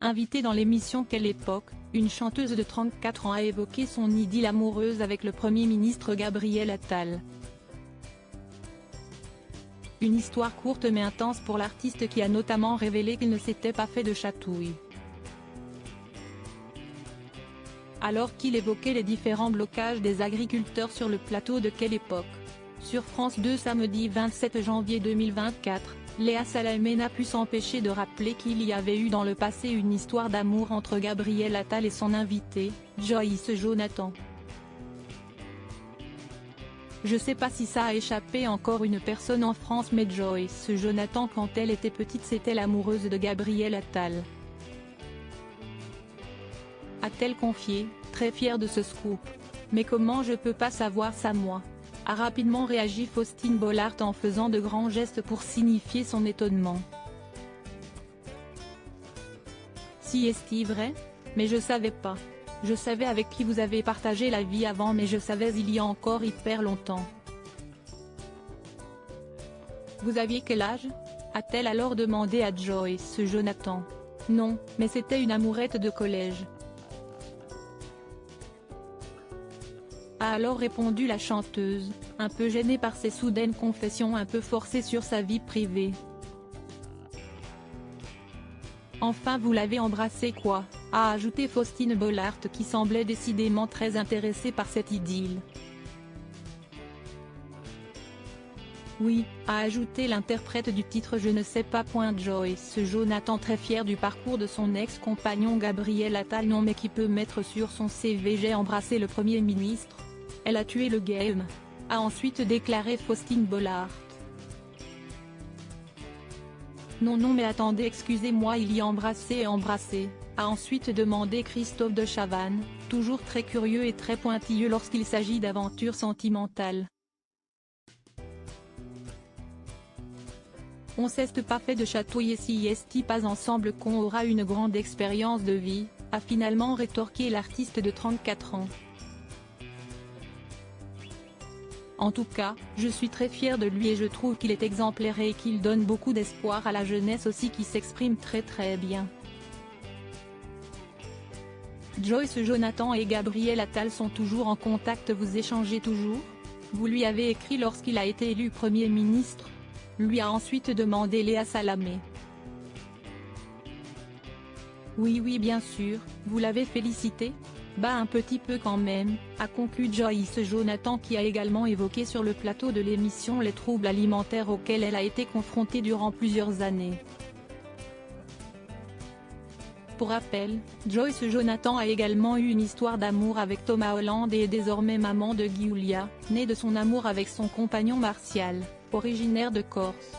Invitée dans l'émission Quelle époque, une chanteuse de 34 ans a évoqué son idylle amoureuse avec le Premier ministre Gabriel Attal. Une histoire courte mais intense pour l'artiste qui a notamment révélé qu'il ne s'était pas fait de chatouille. Alors qu'il évoquait les différents blocages des agriculteurs sur le plateau de Quelle époque. Sur France 2 samedi 27 janvier 2024, Léa Salamé n'a pu s'empêcher de rappeler qu'il y avait eu dans le passé une histoire d'amour entre Gabriel Attal et son invité, Joyce Jonathan. Je sais pas si ça a échappé encore une personne en France mais Joyce Jonathan quand elle était petite c'était l'amoureuse de Gabriel Attal. A-t-elle confié, très fière de ce scoop. Mais comment je peux pas savoir ça moi ? A rapidement réagi Faustine Bollaert en faisant de grands gestes pour signifier son étonnement. Si est-ce vrai ? Mais je savais pas. Je savais avec qui vous avez partagé la vie avant mais je savais il y a encore hyper longtemps. Vous aviez quel âge ? A-t-elle alors demandé à Joyce Jonathan. Non, mais c'était une amourette de collège. A alors répondu la chanteuse, un peu gênée par ses soudaines confessions un peu forcées sur sa vie privée. Enfin vous l'avez embrassé quoi ? A ajouté Faustine Bollaert qui semblait décidément très intéressée par cette idylle. Oui, a ajouté l'interprète du titre Je ne sais pas. Joyce Jonathan très fière du parcours de son ex-compagnon Gabriel Attal. Non mais qui peut mettre sur son CV j'ai embrassé le Premier ministre. Elle a tué le game, a ensuite déclaré Faustine Bollaert. Non mais attendez excusez-moi il y a embrassé et embrassé, a ensuite demandé Christophe de Chavannes, toujours très curieux et très pointilleux lorsqu'il s'agit d'aventures sentimentales. On s'est pas fait de chatouiller si est pas ensemble qu'on aura une grande expérience de vie, a finalement rétorqué l'artiste de 34 ans. En tout cas, je suis très fière de lui et je trouve qu'il est exemplaire et qu'il donne beaucoup d'espoir à la jeunesse aussi qui s'exprime très bien. Joyce Jonathan et Gabriel Attal sont toujours en contact. Vous échangez toujours ? Vous lui avez écrit lorsqu'il a été élu Premier ministre ? Lui a ensuite demandé Léa Salamé. Oui bien sûr, vous l'avez félicité ? Bah un petit peu quand même, a conclu Joyce Jonathan qui a également évoqué sur le plateau de l'émission les troubles alimentaires auxquels elle a été confrontée durant plusieurs années. Pour rappel, Joyce Jonathan a également eu une histoire d'amour avec Thomas Holland et est désormais maman de Giulia, née de son amour avec son compagnon Martial, originaire de Corse.